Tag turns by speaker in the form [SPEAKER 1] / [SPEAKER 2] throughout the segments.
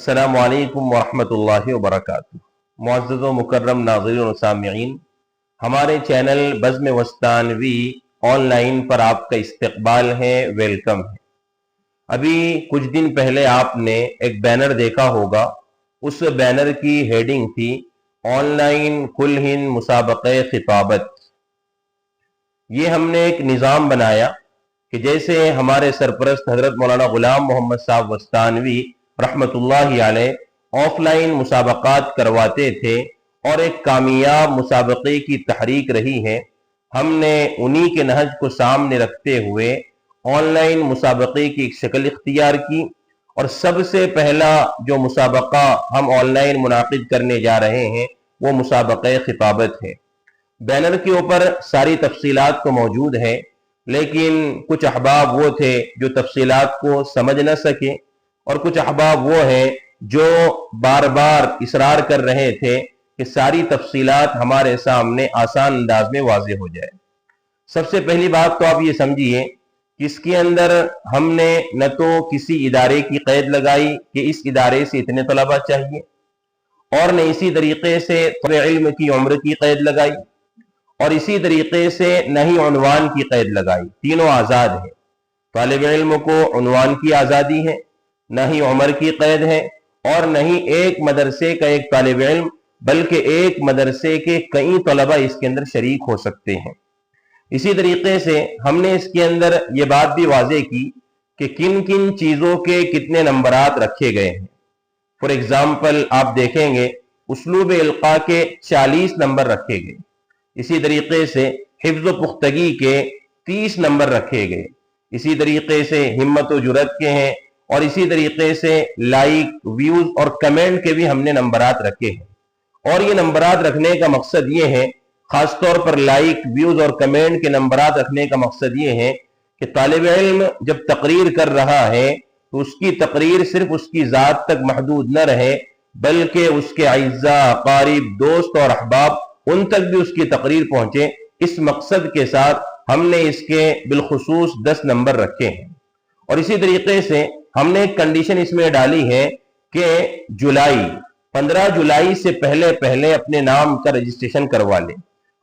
[SPEAKER 1] अस्सलामु अलैकुम वरहमतुल्लाहि वबरकातुहू। मुअज़्ज़ज़ व मुकर्रम नाज़रीन व सामिईन, हमारे चैनल बज़्म वस्तानवी ऑनलाइन पर आपका इस्तक़बाल है, वेलकम है। अभी कुछ दिन पहले आपने एक बैनर देखा होगा। उस बैनर की हेडिंग थी ऑनलाइन कुल हिंद मुसाबक़े खिताबत। ये हमने एक निज़ाम बनाया कि जैसे हमारे सरपरस्त हज़रत मौलाना ग़ुलाम मोहम्मद साहब वस्तानवी रहमतुल्लाहि अलैह ऑफलाइन मुसाबक़ात करवाते थे और एक कामयाब मुसाबक़े की तहरीक रही है, हमने उन्हीं के नहज को सामने रखते हुए ऑनलाइन मुसाबक़े की एक शक्ल इख्तियार की। और सबसे पहला जो मुसाबक़ा हम ऑनलाइन मुनाक़िद करने जा रहे हैं वो मुसाबक़े खिताबत है। बैनर के ऊपर सारी तफसीलात तो मौजूद है, लेकिन कुछ अहबाब वो थे जो तफसीलात को समझ न सके और कुछ अहबाब वो हैं जो बार बार इसरार कर रहे थे कि सारी तफसीलात हमारे सामने आसान अंदाज में वाज़ेह हो जाए। सबसे पहली बात तो आप ये समझिए कि इसके अंदर हमने न तो किसी इदारे की कैद लगाई कि इस इदारे से इतने तलबा चाहिए, और न इसी तरीके से इल्म की उम्र की कैद लगाई, और इसी तरीके से न ही उन्वान की कैद लगाई। तीनों आज़ाद है। तालिब इल्म को उन्वान की आज़ादी है, न ही उम्र की कैद है, और न ही एक मदरसे का एक तालिब इल्म बल्कि एक मदरसे के कई तलबा इसके अंदर शरीक हो सकते हैं। इसी तरीके से हमने इसके अंदर ये बात भी वाज़ेह की कि किन किन चीज़ों के कितने नंबरात रखे गए हैं। फॉर एग्जाम्पल आप देखेंगे उसलूब इल्क़ा के 40 नंबर रखे गए। इसी तरीके से हिफ्ज़ व पुख्तगी के 30 नंबर रखे गए। इसी तरीके से हिम्मत व जुरत के हैं, और इसी तरीके से लाइक, व्यूज और कमेंट के भी हमने नंबरात रखे हैं। और ये नंबरात रखने का मकसद ये है, खासतौर पर लाइक, व्यूज और कमेंट के नंबरात रखने का मकसद ये है कि तालिब इल्म जब तकरीर कर रहा है तो उसकी तकरीर सिर्फ उसकी ज़ात तक महदूद न रहे, बल्कि उसके अइज़्ज़ा, क़ारिब, दोस्त और अहबाब उन तक भी उसकी तकरीर पहुंचे। इस मकसद के साथ हमने इसके बिलखुसूस 10 नंबर रखे हैं। और इसी तरीके से हमने एक कंडीशन इसमें डाली है कि 15 जुलाई से पहले पहले अपने नाम का रजिस्ट्रेशन करवा लें।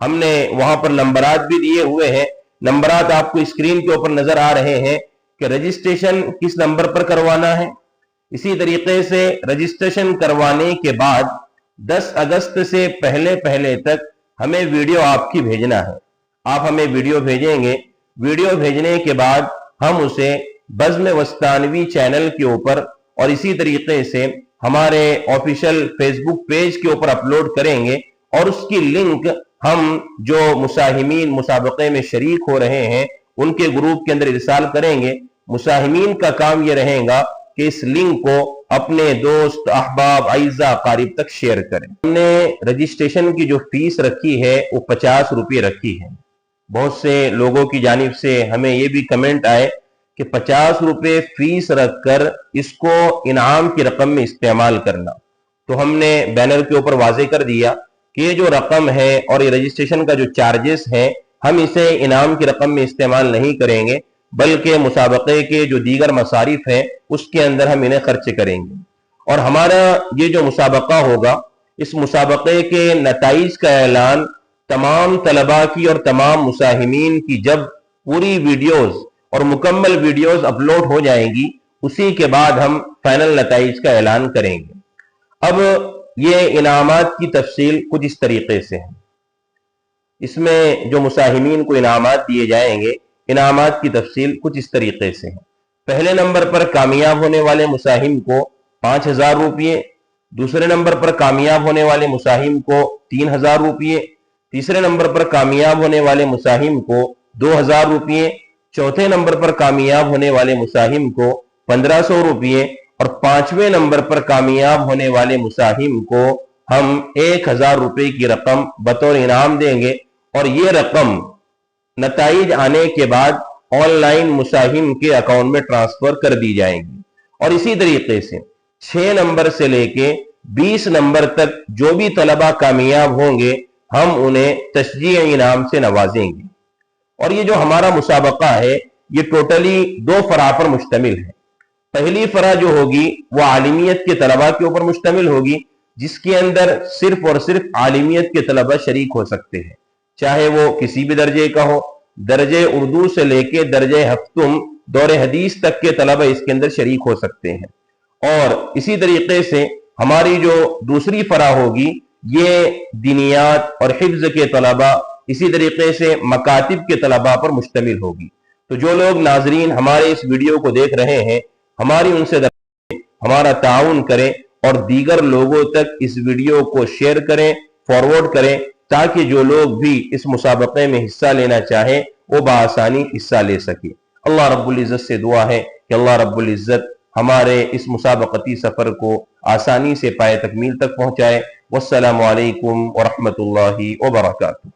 [SPEAKER 1] हमने वहां पर नंबरात भी दिए हुए हैं। नंबरात आपको स्क्रीन के ऊपर नजर आ रहे हैं कि रजिस्ट्रेशन किस नंबर पर करवाना है। इसी तरीके से रजिस्ट्रेशन करवाने के बाद 10 अगस्त से पहले पहले तक हमें वीडियो आपकी भेजना है। आप हमें वीडियो भेजेंगे। वीडियो भेजने के बाद हम उसे बज़्म वस्तानवी चैनल के ऊपर और इसी तरीके से हमारे ऑफिशियल फेसबुक पेज के ऊपर अपलोड करेंगे, और उसकी लिंक हम जो मुसाहिमीन मुसाबक़े में शरीक हो रहे हैं उनके ग्रुप के अंदर इरसाल करेंगे। मुसाहिमीन का काम यह रहेगा कि इस लिंक को अपने दोस्त, अहबाब, अइज़्ज़ा, क़ारिब तक शेयर करें। हमने रजिस्ट्रेशन की जो फीस रखी है वो 50 रुपये रखी है। बहुत से लोगों की जानिब से हमें ये भी कमेंट आए कि 50 रुपये फीस रखकर इसको इनाम की रकम में इस्तेमाल करना। तो हमने बैनर के ऊपर वाज़ेह कर दिया कि ये जो रकम है और ये रजिस्ट्रेशन का जो चार्जेस है, हम इसे इनाम की रकम में इस्तेमाल नहीं करेंगे, बल्कि मुसाबक़े के जो दीगर मसारिफ हैं उसके अंदर हम इन्हें खर्च करेंगे। और हमारा ये जो मुसाबक़ा होगा, इस मुसाबक़े के नताइज का ऐलान तमाम तलबा की और तमाम मुसाहिमीन की जब पूरी वीडियोस और मुकम्मल वीडियोस अपलोड हो जाएंगी, उसी के बाद हम फाइनल नताइज का ऐलान करेंगे। अब ये इनामात की तफसील कुछ इस तरीके से है। इसमें जो मुसाहिमीन को इनामात दिए जाएंगे, इनामात की तफसील कुछ इस तरीके से है। पहले नंबर पर कामयाब होने वाले मुसाहिम को 5000 रुपये, दूसरे नंबर पर कामयाब होने वाले मुसाहिम को 3000 रुपये, तीसरे नंबर पर कामयाब होने वाले मुसाहिम को 2000 रुपये, चौथे नंबर पर कामयाब होने वाले मुसाहिम को 1500 रुपये, और 5वें नंबर पर कामयाब होने वाले मुसाहिम को हम 1000 रुपये की रकम बतौर इनाम देंगे। और ये रकम नताइज आने के बाद ऑनलाइन मुसाहिम के अकाउंट में ट्रांसफर कर दी जाएगी। और इसी तरीके से 6 नंबर से लेके 20 नंबर तक जो भी तलबा कामयाब होंगे हम उन्हें तशजीह इनाम से नवाजेंगे। और ये जो हमारा मुसाबका है ये टोटली 2 फरा पर मुश्तमिल है। पहली फरा जो होगी वो आलिमियत के तलबा के ऊपर मुश्तमिल होगी, जिसके अंदर सिर्फ और सिर्फ आलिमियत के तलबा शरीक हो सकते हैं, चाहे वो किसी भी दर्जे का हो। दर्जे उर्दू से लेके दर्जे हफ्तुम दौरे हदीस तक के तलबा इसके अंदर शरीक हो सकते हैं। और इसी तरीके से हमारी जो दूसरी फरा होगी ये दीनियात और हिफ्ज के तलबा, इसी तरीके से मकातिब के तलबा पर मुश्तमिल होगी। तो जो लोग नाजरीन हमारे इस वीडियो को देख रहे हैं, हमारी उनसे हमारा ताउन करें और दीगर लोगों तक इस वीडियो को शेयर करें, फॉरवर्ड करें, ताकि जो लोग भी इस मुसाबके में हिस्सा लेना चाहें वो बआसानी हिस्सा ले सके। अल्लाह रब्बुल इज़्ज़त से दुआ है कि अल्लाह रब्बुल इज़्ज़त हमारे इस मुसाबकती सफर को आसानी से पाए तकमील तक पहुंचाए। वस्सलामु अलैकुम व रहमतुल्लाहि व बरकातुहू।